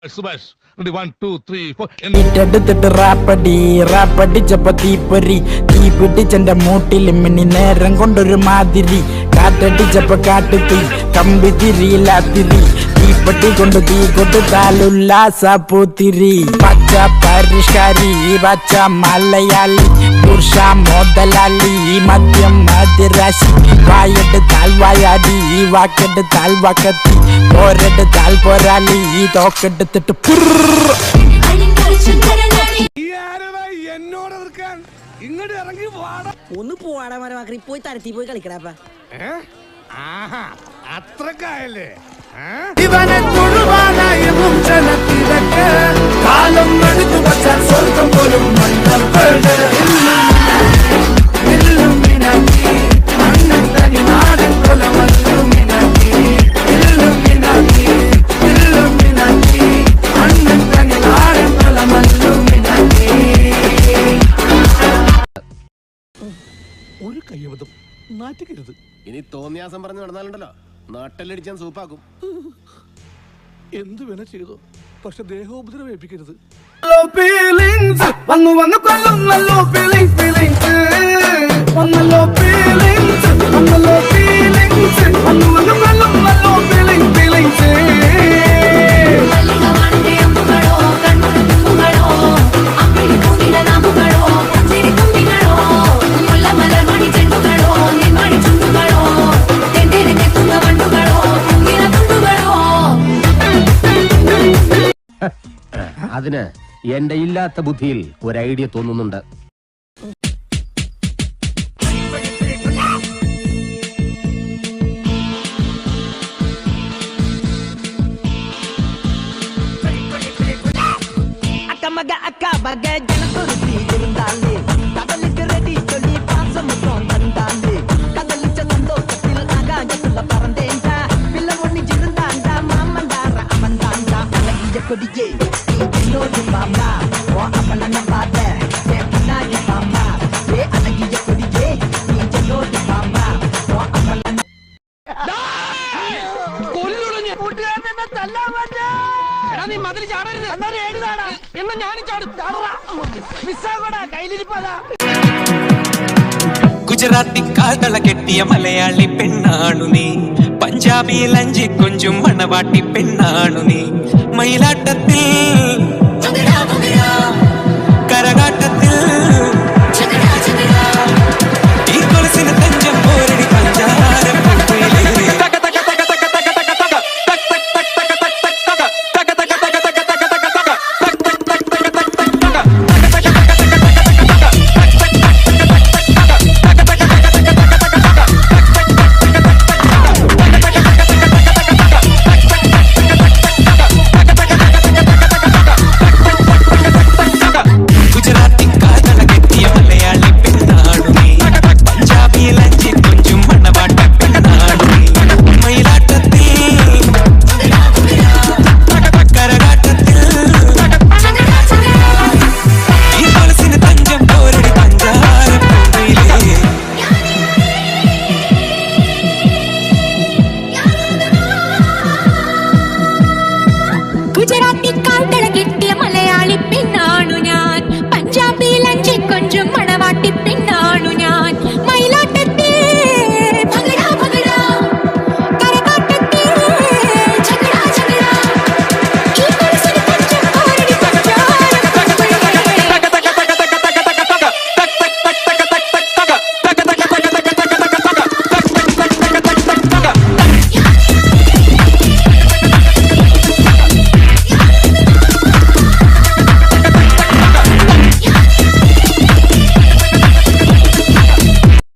സുഭാഷ് 1 2 3 എടുത്തിട്ട് റാപ്പടി ചപ്പത്തി പൊരി തീ പിടിച്ചെന്റെ മൂട്ടിൽ മിന്നി നേരം കൊണ്ടൊരു മാതിരി കാറ്റടിച്ചപ്പ കാട്ടുതീ കമ്പി തിരിയില്ലാത്തിരി തീപ്പട്ടി കൊണ്ട് തീ കൊടുത്താലുല്ലാസ പൂത്തിരി പച്ച പരിഷ്കാരി പച്ച മലയാളി പുരുഷ മുതലാളി മദ്യം മതിരാശി വായെടുത്താൽ വായാടി വാക്കെടുത്താൽ വാക്കത്തി പോരെടുത്താൽ പോരാളി തോക്കെടുത്തിട്ട് എന്നോട് ഇങ്ങോട്ട് ഇറങ്ങി ഒന്ന് പോവാടാ മരമാക്കി പോയി തരത്തി പോയി കളിക്കടാ അത്രക്കായല്ലേ ഇവനെ തൊഴുവാനായും ജനത്തിരക്ക് കാലം എടുത്തു വച്ചാൽ സ്വർഗം പോലും ഒരു കയ്യബദ്ധം നാറ്റിക്കരുത്. ഇനി തോന്നിയാസം പറഞ്ഞു നടന്നാലുണ്ടല്ലോ നാട്ടിലടിച്ചാൻ സൂപ്പാക്കും. എന്തു വേണ ചെയ്തോ, പക്ഷെ ദേഹോപദ്രവം ഏൽപ്പിക്കരുത്. വന്നു വന്നു കൊല്ലുന്നല്ലോ ഫീലിംഗ്സ് ഫീലിംഗ്സ് വന്നല്ലോ ഫീലിംഗ്സ് വന്നല്ലോ ഫീലിംഗ്സ് വന്നു വന്നു കൊല്ലുന്നല്ലോ ഫീലിംഗ്സ് ഫീലിംഗ്സ് അതിന് എന്റെ ഇല്ലാത്ത ബുദ്ധിയിൽ ഒരു ഐഡിയ തോന്നുന്നുണ്ട്. ഗുജറാത്തി കാതള കെട്ടിയ മലയാളി പെണ്ണാണു നീ, പഞ്ചാബിയിൽ അഞ്ചി കൊഞ്ചും മണവാട്ടി പെണ്ണാണു നീ, മയിലാട്ടത്തിൽ കരകാട്ടത്തിൽ ഈ കൊലസിന് തഞ്ചം പോരടി പഞ്ചാര ഗുജറാത്തി കാൽത്തള കെട്ടിയ മലയാളി പെണ്ണ്